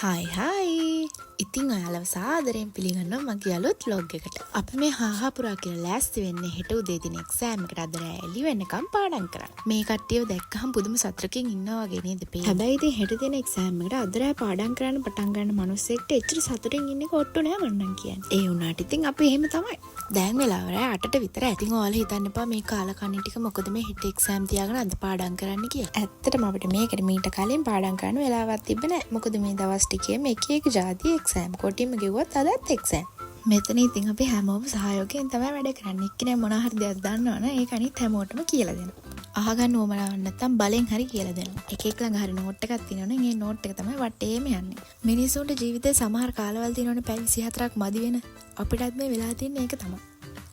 හයි ඉතින් ඔයාලව සාදරයෙන් පිළිගන්නවා මගේ අලුත් vlog එකට. අපි මේ හාහා පුරා කියලා ලෑස්ති වෙන්නේ හෙට උදේ දින එක්සෑම් එකට අද රෑ එළි වෙනකම් පාඩම් කරන්න. මේ කට්ටියව දැක්කහම පුදුම සතුටකින් ඉන්නවා වගේ නේද පේන්නේ. හැබැයි ඉතින් හෙට දින එක්සෑම් එකට අද රෑ පාඩම් කරන්න පටන් ගන්න මිනිස්සෙක්ට එච්චර සතුටින් ඉන්නේ කොට්ටු නෑ මන්නම් කියන්නේ. ඒ වුණාට ඉතින් අපි එහෙම තමයි. දැන් වෙලාව රෑ 8ට විතර. ඉතින් ඔයාලා හිතන්න එපා මේ කාලකන්ණි ටික මොකද මේ හෙට එක්සෑම් තියාගෙන අද පාඩම් කරන්න කියලා. ඇත්තටම අපිට මේකට මීට කලින් පාඩම් කරන්න වෙලාවක් තිබ්බේ නෑ. මොකද මේ දවස් ටිකේ මේක එක ජාති එක්සෑම් කොටින්ම ගෙවුවත් අදත් එක්සෑම්. මෙතන ඉතින් අපි හැමෝම සහයෝගයෙන් තමයි වැඩ කරන්නේ. එක්කෙනා මොනවා හරි දෙයක් දන්නවනේ ඒක අනිත් හැමෝටම කියලා දෙනවා. අහගන්න ඕමනාවක් නැත්තම් බලෙන් හරි කියලා දෙනවා. එක එක ළඟ හරි නෝට් එකක් තියෙනවනේ ඒ නෝට් එක තමයි වටේම යන්නේ. මිනිස්සුන්ට ජීවිතේ සමහර කාලවල තියෙනවනේ පැය 24ක් මදි වෙන. අපිටත් මේ වෙලා තින්නේ ඒක තමයි.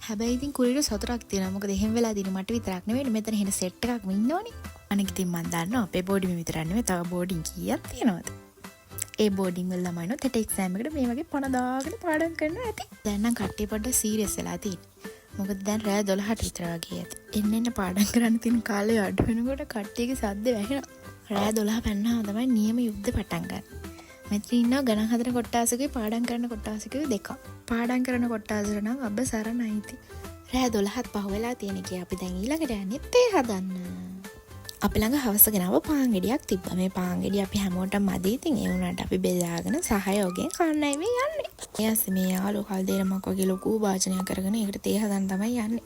හැබැයි ඉතින් කුලියට සතුටක් තියෙනවා. මොකද එහෙම වෙලා දින මට විතරක් නෙවෙයි මෙතන හෙන සෙට් එකක්ම ඉන්නවනේ. අනික ඉතින් මන් දන්නවා අපේ බෝඩින් විතරක් නෙවෙයි තව බෝඩින් කීයක් තියෙනවද? ඒ බෝඩින් වල ළමයිනොත් හෙට එක්සෑම් එකට මේ වගේ පණ දාගෙන පාඩම් කරනවා ඇති. දැන් නම් කට්ටිය පොඩ්ඩක් සීරියස් වෙලා තියෙන්නේ. මොකද දැන් රෑ 12ට විතර වගේ ඇති. එන්න පාඩම් කරන්න තියෙන කාලේ අඩු වෙනකොට කට්ටියගේ සද්ද වැහෙනවා. රෑ 12 පැන්නාම තමයි නියම යුද්ධ පටන් ගන්න. මෙතන ඉන්නවා ගණන් හදන කොට්ටාසකේ පාඩම් කරන කොට්ටාසකේ දෙකක්. පාඩම් කරන කොට්ටාසර නම් අබ්බ සරණයි ඉතින්. රෑ 12ත් පහ වෙලා තියෙන කී අපි දැන් ඊළඟට යන්නේ තේ හදන්න. අපි ළඟ හවස ගෙනාව පාන් ගෙඩියක් තිබ්බා. මේ පාන් ගෙඩිය අපි හැමෝටම මදි. ඉතින් ඒ වුණාට අපි බෙදාගෙන සහයෝගයෙන් කන්නයි මේ යන්නේ. එයාස් මේ යාළුවෝ කල් දෙරමක් වගේ ලොකු වාචනයක් කරගෙන ඒකට තේ හදන්න තමයි යන්නේ.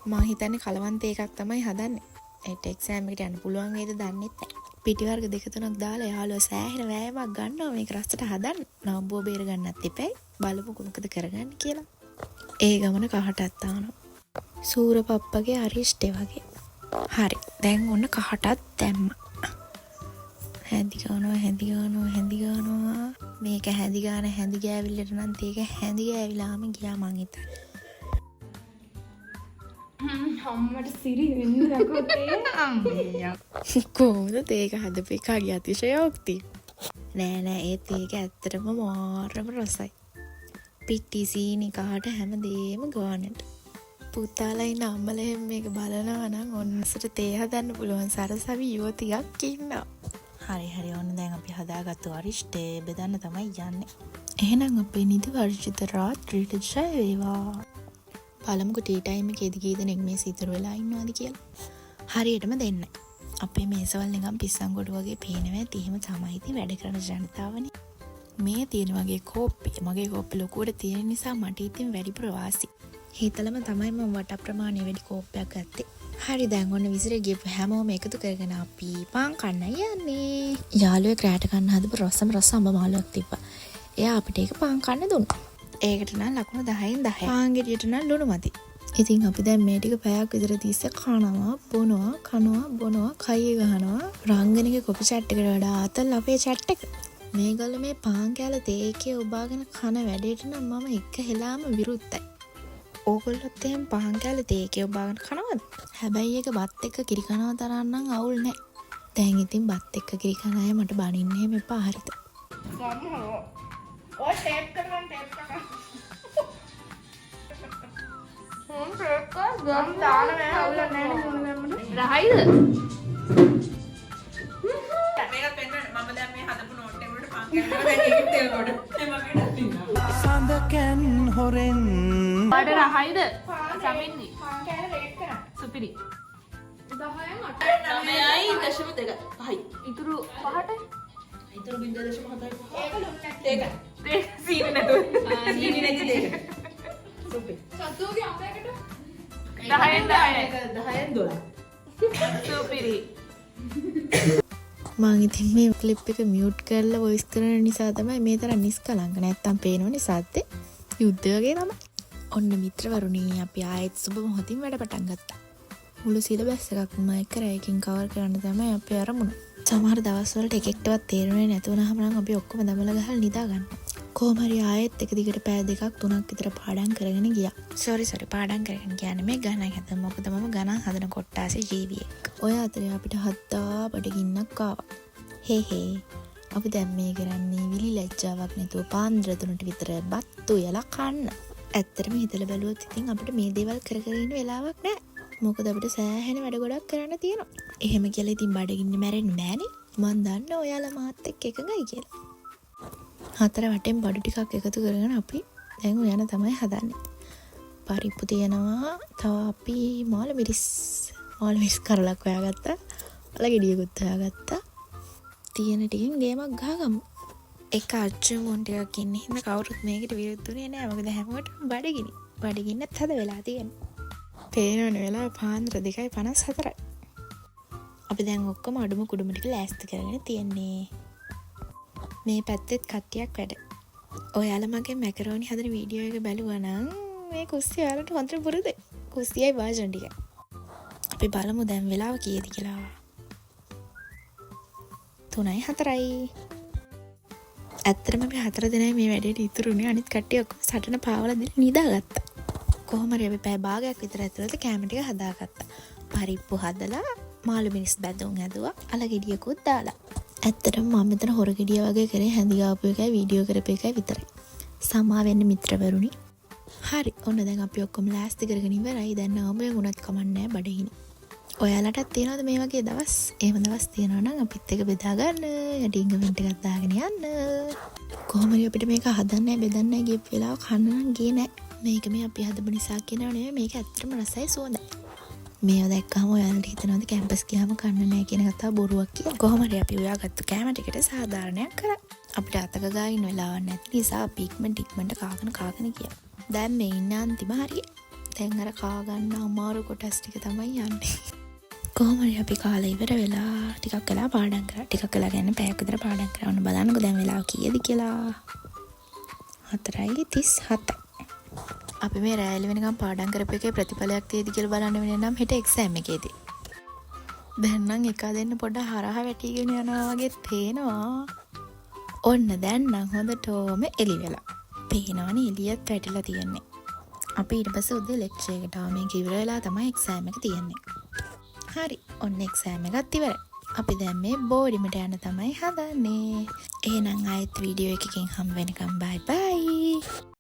මම හිතන්නේ කලවන්ත එකක් තමයි හදන්නේ. ඒත් එක්සෑම් එකට යන්න පුළුවන් වේද දන්නේ නැහැ. පිටි වර්ග දෙක තුනක් දාලා යාළුවෝ සෑහෙන වෑයමක් ගන්නවා මේක රසට හදන්න. නවබෝ බේර ගන්නත් එපැයි. බලමු මොකද කරගන්න කියලා. ඒ ගමන කහටත් තානවා. සූර පප්පගේ අරිෂ්ටේ වගේ. හරි දැන් ඔන්න කහටත් දැම්මා. හැඳි ගන්නවා මේක හැඳි ගෑවිල්ලට නම් තේක හැඳි ගෑවිලාම ගියා මං හිතන්නේ. අම්මට සිරි වෙන්නේ නැකොතේ අම්මේ කොහොමද තේක හදපේකාගේ අතිශයෝක්තිය. නෑ ඒ තේක ඇත්තටම මාරම රසයි. පිටි සීනි කහට හැමදේම ගානට. පුතාලා ඉන්න අම්මලා එහෙම මේක බලනවා නම් ඔන්නසට තේ හදන්න පුළුවන් සරසවි යුවතියක් ඉන්නවා. හරි ඔන්න දැන් අපි හදාගත්තු අරිෂ්ටේ බෙදන්න තමයි යන්නේ. එහෙනම් අපේ නිදි වර්ජිත රාත්‍රියට ජය වේවා. බලමුකෝ ටී ටයිම් එකේදී කී දෙනෙක් මේ සිතර වෙලා ඉන්නවද කියලා. හරියටම දෙන්න. අපේ මේසවල නිකන් පිස්සන් කොටු වගේ පේනවා. එහෙම තමයි ඉතින් වැඩ කරන ජනතාවනේ. මේ තියෙන වගේ කෝප්පි මගේ කෝප්පි ලොකුවට තියෙන නිසා මට ඉතින් වැඩි ප්‍රවාසි. හිතලම තමයි මම වට ප්‍රමාණය වැඩි කෝප්පයක් ගත්තේ. හරි දැන් ඔන්න විසිර ගිහපු හැමෝම එකතු කරගෙන අපි පාන් කන්න යන්නේ. යාළුවෙක් රැට කන්න හදපු රස අඹ මාළුවක් තිබ්බා. එයා අපිට ඒක පාන් කන්න දුන්නා. ඒකට නම් ලකුණු 10න් 10. පාන් ගෙඩියට නම් ලුණු මදි. ඉතින් අපි දැන් මේ ටික පැයක් විතර තිස්සේ කනවා බොනවා කයි ගහනවා. රංගනගේ කොපි චැට් එකට වඩා ආතල් අපේ චැට් එක. මේගොල්ලෝ මේ පාන් කෑල්ල තේකේ උබාගෙන කන වැඩේට නම් මම එක හෙලාම විරුද්ධයි. ඕගොල්ලොත් එහෙම පහන් කෑල්ල තේකේ ඔබාගෙන කනවද? හැබැයි ඒක බත් එක්ක කිරි කනවා තරම් නම් අවුල් නෑ. දැන් ඉතින් බත් එක්ක කිරි කන අය මට බනින්න එහෙම එපා හරිද? ඔය ටේප් කරගන්න. ටේප් කරගන්න දාන නෑ අවුල නෑ නේ රහයිද? මේක පෙන්නන්න මම දැන් මේ හදපු නෝට් එකකට පාන් කෑල්ල දැන් ඒකේ තෙල් කොට. ඒ මගේ තියෙනවා. සඳකන් හොරෙන් බඩ රහයිද? සමින්දි. පාන් කෑල්ල රේට් කරන්න. සුපිරි. 10න් 8යි 9.2. හයි. ඉතුරු 5ට? ඉතුරු 0.7යි. ඒක ලුණු නැති. ඒක සීනි නැතුව. සීනි නැති දෙක. සුපිරි. සතුගේ අම්මයකට 10න් 12. සුපිරි. මං ඉතින් මේ ක්ලිප් එක මියුට් කරලා වොයිස් කරන නිසා තමයි මේ තරම් නිස්කලංක නැත්තම් පේනෝනේ සද්දේ යුද්ධ වගේ තමයි. ඔන්න මිත්‍රවරුනි අපි ආයෙත් සුබ මොහොතින් වැඩ පටන් ගත්තා. මුළු සිලබස් එකක්ම එක රැයකින් කවර් කරන්න තමයි අපි අරමුණ. සමහර දවස්වලට එකෙක්ටවත් තේරුනේ නැති වුණාම නම් අපි ඔක්කොම දමලා ගහලා නිදා ගන්නවා. කොහොම හරි ආයෙත් එක දිගට පැය 2ක් 3ක් විතර පාඩම් කරගෙන ගියා. සෝරි පාඩම් කරගෙන කියන්නේ මේ ගණන් හදන්න. මොකද මම ගණන් හදන කොට්ටාසේ ජීවියෙක්. ඔය අතරේ අපිට හත්තා බඩගින්නක් ආවා. හේ අපි දැන් මේ කරන්නේ විලි ලැජ්ජාවක් නැතුව පාන්දර 3ට විතර බත් උයලා කන්න. ඇත්තටම හිතලා බැලුවොත් ඉතින් අපිට මේ දේවල් කර ඉන්න වෙලාවක් නැහැ. මොකද අපිට සෑහෙන වැඩ ගොඩක් කරන්න තියෙනවා. එහෙම කියලා ඉතින් බඩගින්න මැරෙන්න බෑනේ. මං දන්න ඔයාලා මාත් එක්ක එකගයි කියලා. හතර වටෙන් බඩු ටිකක් එකතු කරගෙන අපි දැන් යන තමයි හදන්නේ. පරිප්පු තියෙනවා. තව අපි මාළු මිරිස් කරලක් හොයාගත්තා. අල ගෙඩියකුත් හොයාගත්තා. තියෙන ටිකෙන් ගේමක් ගහගමු. එක අච්චුමුන් ටිකක් ඉන්නේ. හින්දා කවුරුත් මේකට විරුද්ධුනේ නෑ. මොකද හැමෝටම බඩගිනි. බඩගින්නත් හද වෙලා තියෙනවා. පේනවනේ වෙලාව පාන්දර 2:54යි. අපි දැන් ඔක්කොම අඩුම කුඩුම ටික ලෑස්ති කරගෙන තියන්නේ. මේ පැත්තෙත් කට්ටියක් වැඩ. ඔයාලා මගේ මැකරෝනි හදන වීඩියෝ එක බැලුවා නම් මේ කුස්සිය ඔයාලට හොඳට පුරුදු. කුස්සියයි වර්ෂන් ටික. අපි බලමු දැන් වෙලාව කීයද කියලා. 3:04යි. ඇත්තටම අපි 4 දෙනයි මේ වැඩේට ඉතුරුනේ. අනිත් කට්ටිය ඔක්කොම සටන පාවලා දීලා නිදාගත්තා. කොහොම හරි අපි පැය භාගයක් විතර ඇතුළත කැම ටික හදාගත්තා. පරිප්පු හදලා මාළු මිරිස් බැදුම් හැදුවා. අල ගෙඩියකුත් දාලා. ඇත්තටම මම මෙතන හොර ගෙඩිය වගේ කරේ හැඳි ගාපු එකයි වීඩියෝ කරපු එකයි විතරයි. සමා වෙන්න මිත්‍රවරුනි. හරි. ඔන්න දැන් අපි ඔක්කොම ලෑස්ති කරගෙන ඉවරයි. දැන් ආමයෙන් උනත් කමන්නේ බඩගිනි. ඔයාලටත් තියනවද මේ වගේ දවස්? එහෙම දවස් තියනවා නම් අපිත් එක බෙදා ගන්න. යටින් කමෙන්ට් එකක් දාගෙන යන්න. කොහොම හරි අපිට මේක හදන්නයි බෙදන්නයි ගියපු වෙලාව කන්න නම් ගියේ නෑ. මේක මේ අපි හදපු නිසා කියනව නෙවෙයි. මේක ඇත්තටම රසයි සුවඳයි. මේව දැක්කම ඔයාලට හිතනවද කැම්පස් ගියාම කන්න නෑ කියන කතාව බොරුවක් කියලා. කොහොම හරි අපි හොයාගත්තු කැම ටිකට සාධාරණයක් කරා. අපිට අතක ගාගෙන වෙලාවක් නැති නිසා අපි ඉක්මනට කාගෙන ගියා. දැන් මේ ඉන්න අන්තිම හරිය. දැන් අර කා ගන්න අමාරු කොටස් ටික තමයි යන්නේ. කොහොම හරි අපි කාලේ ඉවර වෙලා ටිකක් වෙලා පාඩම් කරා. ටිකක් වෙලා ගන්න පැයක් විතර පාඩම් කරා. ඔන්න බලන්නකෝ දැන් වෙලාව කීයද කියලා. 4:37. අපි මේ රැලි වෙනකම් පාඩම් කරපු එකේ ප්‍රතිඵලයක් තියෙදි කියලා බලන්න වෙන්නේ නම් හෙට එක්සෑම් එකේදී. දැන් නම් එක දෙන්න පොඩ හරහා වැටිගෙන යනවා වගේ පේනවා. ඔන්න දැන් නම් හොඳටම එළි වෙලා. පේනවනේ එළියත් වැටිලා තියෙන්නේ. අපි ඊට පස්සේ උදේ ලෙක්චර් එකට ආව මේක ඉවර වෙලා තමයි එක්සෑම් එක තියෙන්නේ. හරි. ඔන්න එක්සෑම් එකත් ඉවරයි. අපි දැන් මේ බෝඩිමට යන්න තමයි හදන්නේ. එහෙනම් ආයෙත් වීඩියෝ එකකින් හම් වෙනකම් බයි බයි.